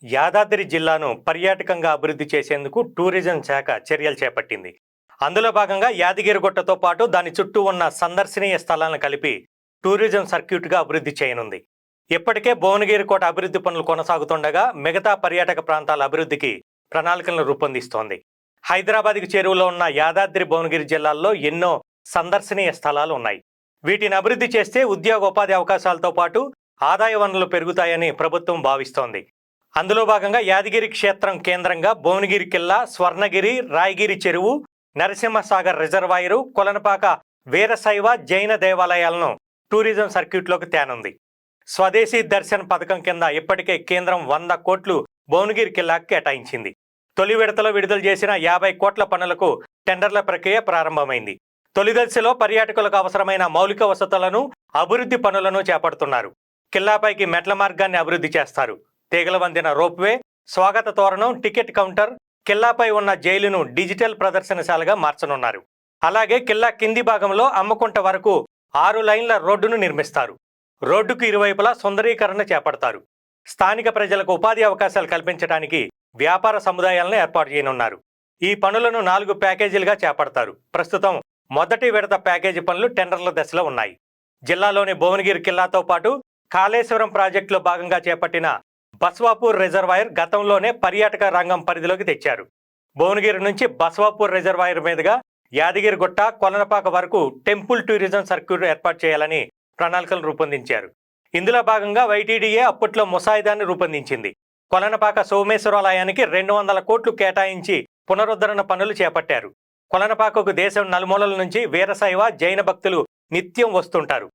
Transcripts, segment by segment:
యాదాద్రి జిల్లాను పర్యాటకంగా అభివృద్ధి చేసేందుకు టూరిజం శాఖ చర్యలు చేపట్టింది. అందులో భాగంగా యాదగిరిగుట్టతో పాటు దాని చుట్టూ ఉన్న సందర్శనీయ స్థలాలను కలిపి టూరిజం సర్క్యూట్గా అభివృద్ధి చేయనుంది. ఇప్పటికే భువనగిరి కోట అభివృద్ధి పనులు కొనసాగుతుండగా మిగతా పర్యాటక ప్రాంతాల అభివృద్ధికి ప్రణాళికలను రూపొందిస్తోంది. హైదరాబాద్కి చేరువలో ఉన్న యాదాద్రి భువనగిరి జిల్లాల్లో ఎన్నో సందర్శనీయ స్థలాలు ఉన్నాయి. వీటిని అభివృద్ధి చేస్తే ఉద్యోగోపాధి అవకాశాలతో పాటు ఆదాయ వనరులు పెరుగుతాయని ప్రభుత్వం భావిస్తోంది. అందులో భాగంగా యాదగిరి క్షేత్రం కేంద్రంగా భువనగిరి కిల్లా, స్వర్ణగిరి, రాయగిరి చెరువు, నరసింహసాగర్ రిజర్వాయరు, కొలనపాక వీరశైవ జైన దేవాలయాలను టూరిజం సర్క్యూట్లోకి తేనుంది. స్వదేశీ దర్శన్ పథకం కింద ఇప్పటికే కేంద్రం 100 కోట్లు భువనగిరి కిల్లాకు కేటాయించింది. తొలి విడతలో విడుదల చేసిన 50 కోట్ల పనులకు టెండర్ల ప్రక్రియ ప్రారంభమైంది. తొలి దశలో పర్యాటకులకు అవసరమైన మౌలిక వసతులను, అభివృద్ధి పనులను చేపడుతున్నారు. కిల్లాపైకి మెట్ల మార్గాన్ని అభివృద్ధి చేస్తారు. తీగల వందిన రోప్వే, స్వాగత తోరణం, టికెట్ కౌంటర్, కిల్లాపై ఉన్న జైలును డిజిటల్ ప్రదర్శనశాలగా మార్చనున్నారు. అలాగే కిల్లా కింది భాగంలో అమ్మకుంట వరకు 6 లైన్ల రోడ్డును నిర్మిస్తారు. రోడ్డుకు ఇరువైపులా సుందరీకరణ చేపడతారు. స్థానిక ప్రజలకు ఉపాధి అవకాశాలు కల్పించడానికి వ్యాపార సముదాయాలను ఏర్పాటు చేయనున్నారు. ఈ పనులను 4 ప్యాకేజీలుగా చేపడతారు. ప్రస్తుతం మొదటి విడత ప్యాకేజీ పనులు టెండర్ల దశలో ఉన్నాయి. జిల్లాలోని భువనగిరి కిల్లాతో పాటు కాళేశ్వరం ప్రాజెక్టులో భాగంగా చేపట్టిన బస్వాపూర్ రిజర్వాయర్ గతంలోనే పర్యాటక రంగం పరిధిలోకి తెచ్చారు. భువనగిరి నుంచి బస్వాపూర్ రిజర్వాయర్ మీదుగా యాదగిరిగుట్ట, కొలనపాక వరకు టెంపుల్ టూరిజం సర్క్యూట్ ఏర్పాటు చేయాలని ప్రణాళికలు రూపొందించారు. ఇందులో భాగంగా వైటీడీఏ అప్పట్లో ముసాయిదాన్ని రూపొందించింది. కొలనపాక సోమేశ్వరాలయానికి 200 కోట్లు కేటాయించి పునరుద్ధరణ పనులు చేపట్టారు. కొలనపాకకు దేశం నలుమూలల నుంచి వీరశైవ, జైన భక్తులు నిత్యం వస్తుంటారు.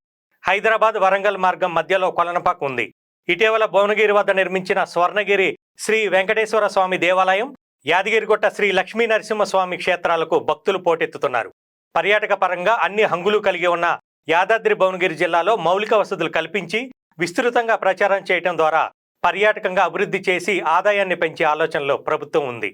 హైదరాబాద్, వరంగల్ మార్గం మధ్యలో కొలనపాక ఉంది. ఇటీవల భువనగిరి వద్ద నిర్మించిన స్వర్ణగిరి శ్రీ వెంకటేశ్వర స్వామి దేవాలయం, యాదగిరిగుట్ట శ్రీ లక్ష్మీ నరసింహస్వామి క్షేత్రాలకు భక్తులు పోటెత్తుతున్నారు. పర్యాటక పరంగా అన్ని హంగులు కలిగి ఉన్న యాదాద్రి భువనగిరి జిల్లాలో మౌలిక వసతులు కల్పించి విస్తృతంగా ప్రచారం చేయడం ద్వారా పర్యాటకంగా అభివృద్ధి చేసి ఆదాయాన్ని పెంచే ఆలోచనలో ప్రభుత్వం ఉంది.